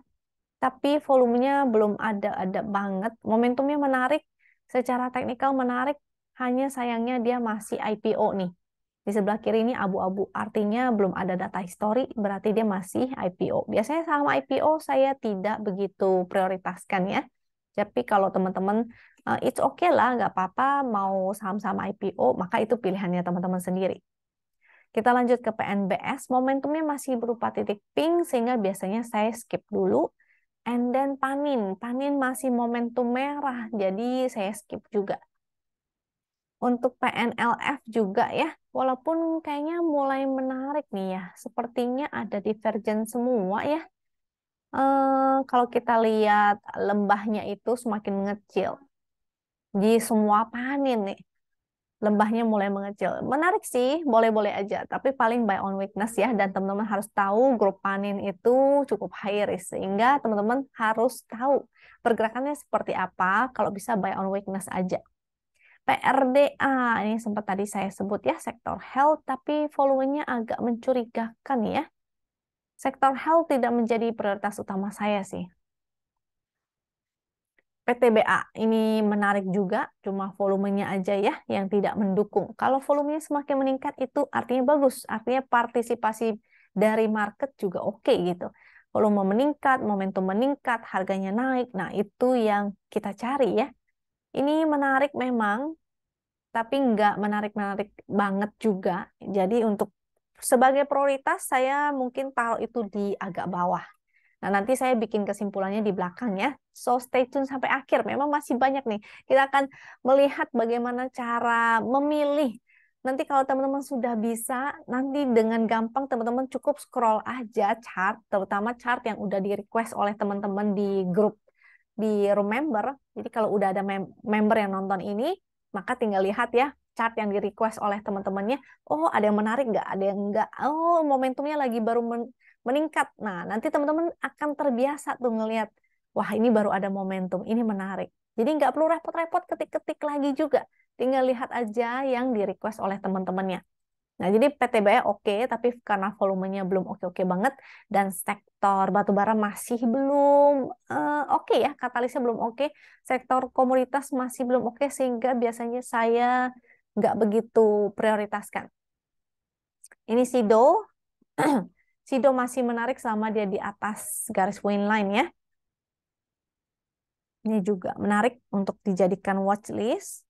tapi volumenya belum ada banget. Momentumnya menarik, secara teknikal menarik, hanya sayangnya dia masih IPO nih. Di sebelah kiri ini abu-abu, artinya belum ada data histori, berarti dia masih IPO. Biasanya saham IPO saya tidak begitu prioritaskan ya. Tapi kalau teman-teman, it's okay lah, nggak apa-apa mau saham-saham IPO, maka itu pilihannya teman-teman sendiri. Kita lanjut ke PNBS, momentumnya masih berupa titik pink, sehingga biasanya saya skip dulu. And then Panin, Panin masih momentum merah, jadi saya skip juga. Untuk PNLF juga ya, walaupun kayaknya mulai menarik nih ya, sepertinya ada divergen semua ya. Kalau kita lihat lembahnya itu semakin mengecil, di semua Panin nih. Lembahnya mulai mengecil. Menarik sih, boleh-boleh aja. Tapi paling buy on weakness ya. Dan teman-teman harus tahu grup Panin itu cukup high risk. Sehingga teman-teman harus tahu pergerakannya seperti apa. Kalau bisa buy on weakness aja. PRDA, ini sempat tadi saya sebut ya, sektor health, tapi volumenya agak mencurigakan ya. Sektor health tidak menjadi prioritas utama saya sih. PTBA ini menarik juga, cuma volumenya aja ya yang tidak mendukung. Kalau volumenya semakin meningkat itu artinya bagus, artinya partisipasi dari market juga oke gitu. Volume meningkat, momentum meningkat, harganya naik. Nah, itu yang kita cari ya. Ini menarik memang, tapi nggak menarik-menarik banget juga. Jadi untuk sebagai prioritas saya mungkin taruh itu di agak bawah. Nah, nanti saya bikin kesimpulannya di belakang ya. So, stay tune sampai akhir. Memang masih banyak nih. Kita akan melihat bagaimana cara memilih. Nanti kalau teman-teman sudah bisa, nanti dengan gampang teman-teman cukup scroll aja chart, terutama chart yang udah di-request oleh teman-teman di grup di room member. Jadi kalau udah ada member yang nonton ini, maka tinggal lihat ya chart yang di-request oleh teman-temannya. Oh, ada yang menarik nggak? Ada yang nggak? Oh, momentumnya lagi baru meningkat. Nah, nanti teman-teman akan terbiasa tuh ngelihat, wah ini baru ada momentum, ini menarik. Jadi nggak perlu repot-repot ketik-ketik lagi juga. Tinggal lihat aja yang di-request oleh teman-temannya. Nah, jadi PTBA oke, tapi karena volumenya belum oke-oke banget, dan sektor batubara masih belum oke ya, katalisnya belum oke, sektor komoditas masih belum oke, sehingga biasanya saya nggak begitu prioritaskan. Ini SIDO, SIDO masih menarik selama dia di atas garis line ya. Ini juga menarik untuk dijadikan watchlist.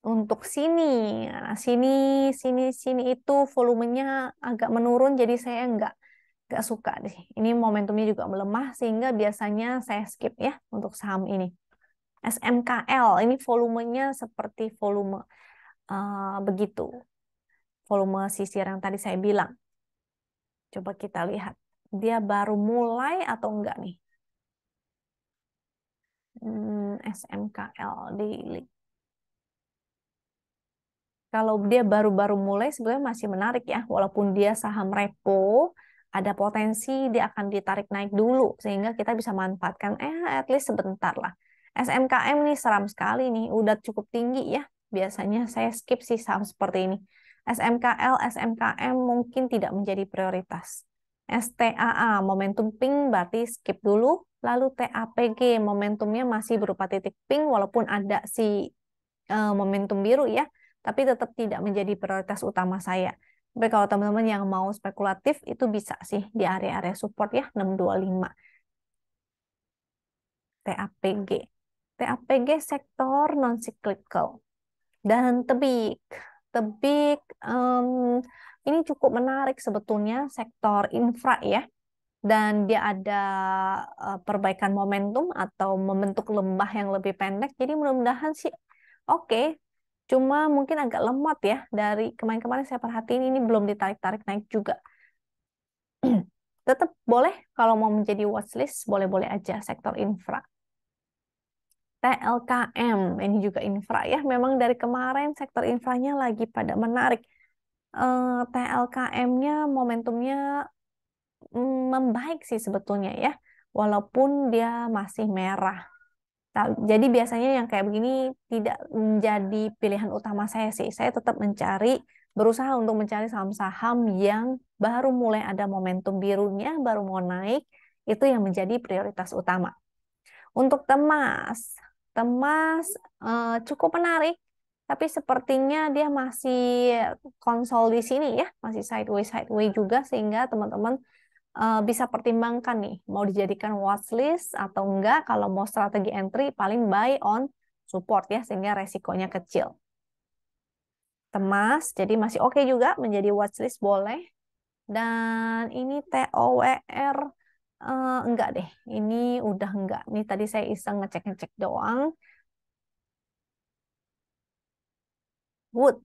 Untuk sini, nah, sini itu volumenya agak menurun, jadi saya nggak suka deh. Ini momentumnya juga melemah, sehingga biasanya saya skip ya untuk saham ini. SMKL, ini volumenya seperti volume begitu. Volume sisir yang tadi saya bilang. Coba kita lihat. Dia baru mulai atau enggak nih? SMKL daily. Kalau dia baru-baru mulai sebenarnya masih menarik ya, walaupun dia saham repo, ada potensi dia akan ditarik naik dulu sehingga kita bisa manfaatkan at least sebentar lah. SMKM nih seram sekali nih, udah cukup tinggi ya. Biasanya saya skip sih saham seperti ini. SMKL, SMKM mungkin tidak menjadi prioritas. STAA momentum pink berarti skip dulu. Lalu TAPG momentumnya masih berupa titik pink walaupun ada si momentum biru ya, tapi tetap tidak menjadi prioritas utama saya. Tapi kalau teman-teman yang mau spekulatif, itu bisa sih di area-area support ya, 625. TAPG. TAPG sektor non-cyclical. Dan tebik. Tebik ini cukup menarik sebetulnya, sektor infra ya. Dan dia ada perbaikan momentum atau membentuk lembah yang lebih pendek. Jadi mudah-mudahan sih oke. Cuma mungkin agak lemot ya. Dari kemarin-kemarin saya perhatiin ini belum ditarik-tarik naik juga. Tetap boleh kalau mau menjadi watchlist, boleh-boleh aja sektor infra. TLKM, ini juga infra ya. Memang dari kemarin sektor infranya lagi pada menarik. TLKM-nya momentumnya membaik sih sebetulnya ya. Walaupun dia masih merah. Jadi biasanya yang kayak begini tidak menjadi pilihan utama saya sih. Saya tetap berusaha untuk mencari saham-saham yang baru mulai ada momentum birunya, baru mau naik, itu yang menjadi prioritas utama. Untuk Temas, Temas cukup menarik, tapi sepertinya dia masih konsol di sini ya, masih sideways juga, sehingga teman-teman bisa pertimbangkan nih, mau dijadikan watchlist atau enggak. Kalau mau strategi entry, paling buy on support ya, sehingga resikonya kecil. Temas, jadi masih oke juga, menjadi watchlist boleh. Dan ini TOWR, enggak deh, ini udah enggak. Ini tadi saya iseng ngecek-ngecek doang. Wood,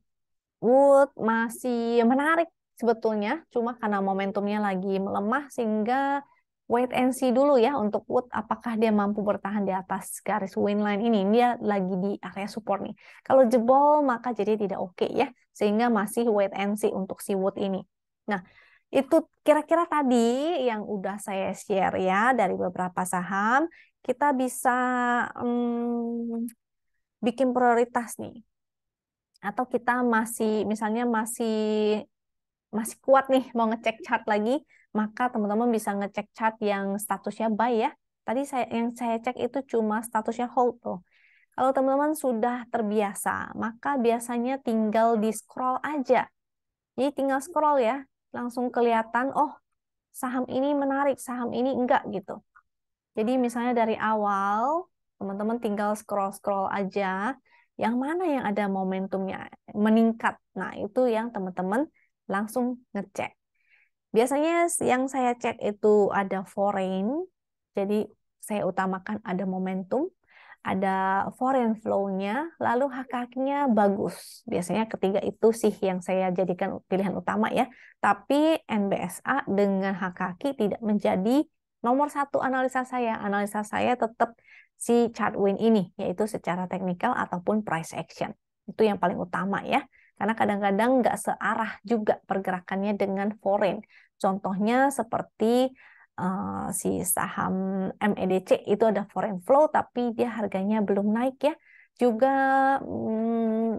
Wood masih menarik sebetulnya, cuma karena momentumnya lagi melemah sehingga wait and see dulu ya untuk Wood, apakah dia mampu bertahan di atas garis line ini. Dia lagi di area support nih. Kalau jebol maka jadi tidak oke ya, sehingga masih wait and see untuk si Wood ini. Nah, itu kira-kira tadi yang udah saya share ya dari beberapa saham. Kita bisa bikin prioritas nih. atau kita misalnya masih kuat nih mau ngecek chart lagi, maka teman-teman bisa ngecek chart yang statusnya buy ya. Tadi yang saya cek itu cuma statusnya hold tuh. Kalau teman-teman sudah terbiasa, maka biasanya tinggal di scroll aja. Jadi tinggal scroll ya, langsung kelihatan, oh saham ini menarik, saham ini enggak gitu. Jadi misalnya dari awal, teman-teman tinggal scroll-scroll aja, yang mana yang ada momentumnya meningkat. Nah, itu yang teman-teman langsung ngecek. Biasanya yang saya cek itu ada foreign, jadi saya utamakan ada momentum, ada foreign flow-nya, lalu HKK-nya bagus. Biasanya ketiga itu sih yang saya jadikan pilihan utama ya. Tapi NBSA dengan HKK tidak menjadi nomor satu analisa saya. Analisa saya tetap si chart win ini, yaitu secara teknikal ataupun price action. Itu yang paling utama ya. Karena kadang-kadang nggak searah juga pergerakannya dengan foreign. Contohnya seperti si saham MEDC itu ada foreign flow tapi dia harganya belum naik ya. Juga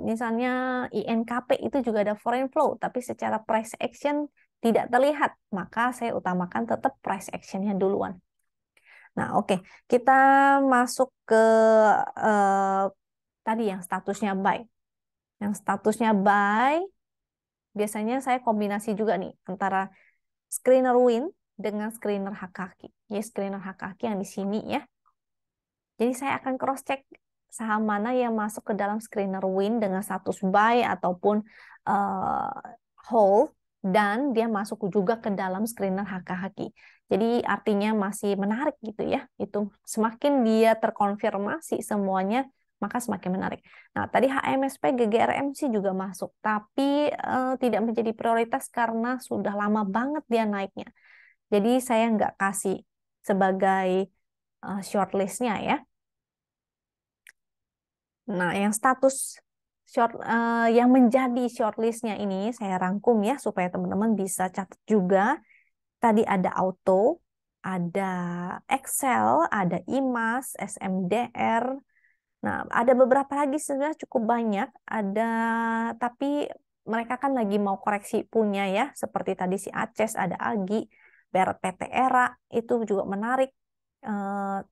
misalnya INKP itu juga ada foreign flow tapi secara price action tidak terlihat. Maka saya utamakan tetap price actionnya duluan. Nah, oke. Kita masuk ke tadi yang statusnya buy. Yang statusnya buy biasanya saya kombinasi juga nih antara screener win dengan screener HKK. Ya, screener HKK yang di sini ya. Jadi saya akan cross check saham mana yang masuk ke dalam screener win dengan status buy ataupun hold dan dia masuk juga ke dalam screener HKK. Jadi artinya masih menarik gitu ya. Itu semakin dia terkonfirmasi semuanya maka semakin menarik. Nah, tadi HMSP, GGRMC juga masuk, tapi tidak menjadi prioritas karena sudah lama banget dia naiknya. Jadi saya nggak kasih sebagai shortlistnya ya. Nah, yang status yang menjadi shortlistnya ini saya rangkum ya supaya teman-teman bisa catat juga. Tadi ada auto, ada Excel, ada IMAS, SMDR. Nah, ada beberapa lagi sebenarnya cukup banyak. Tapi mereka kan lagi mau koreksi punya ya, seperti tadi si Aces, ada Agi, PT Era, itu juga menarik.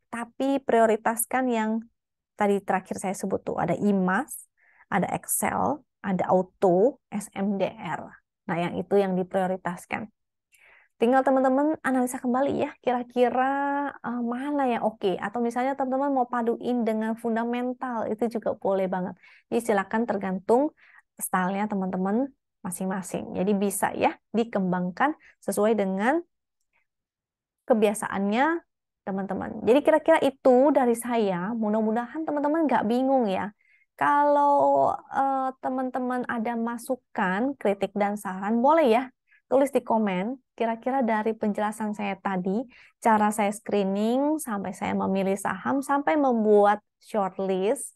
Tapi prioritaskan yang tadi terakhir saya sebut tuh, ada IMAS, ada Excel, ada Auto, SMDR. Nah, yang itu yang diprioritaskan. Tinggal teman-teman analisa kembali ya, kira-kira mana yang oke. Atau misalnya teman-teman mau paduin dengan fundamental, itu juga boleh banget. Jadi silakan tergantung stylenya teman-teman masing-masing. Jadi bisa ya dikembangkan sesuai dengan kebiasaannya teman-teman. Jadi kira-kira itu dari saya. Mudah-mudahan teman-teman nggak bingung ya. Kalau teman-teman ada masukan, kritik, dan saran, boleh ya tulis di komen. Kira-kira dari penjelasan saya tadi, cara saya screening, sampai saya memilih saham, sampai membuat shortlist,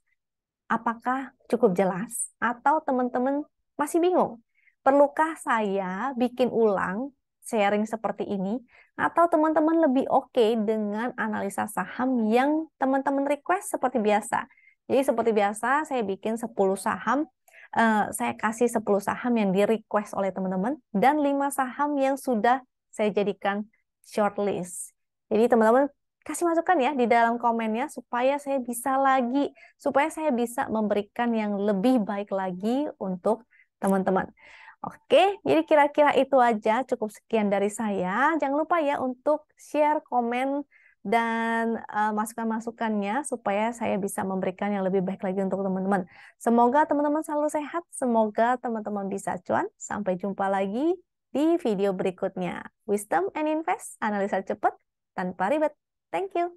apakah cukup jelas? Atau teman-teman masih bingung? Perlukah saya bikin ulang sharing seperti ini? Atau teman-teman lebih oke dengan analisa saham yang teman-teman request seperti biasa? Jadi seperti biasa saya bikin 10 saham, saya kasih 10 saham yang di request oleh teman-teman, dan 5 saham yang sudah saya jadikan shortlist. Jadi teman-teman kasih masukan ya di dalam komennya supaya saya bisa memberikan yang lebih baik lagi untuk teman-teman. Oke, jadi kira-kira itu aja, cukup sekian dari saya. Jangan lupa ya untuk share, komen, dan masukan-masukannya supaya saya bisa memberikan yang lebih baik lagi untuk teman-teman. Semoga teman-teman selalu sehat, semoga teman-teman bisa cuan. Sampai jumpa lagi di video berikutnya. Wisdom and Invest, analisa cepat tanpa ribet. Thank you.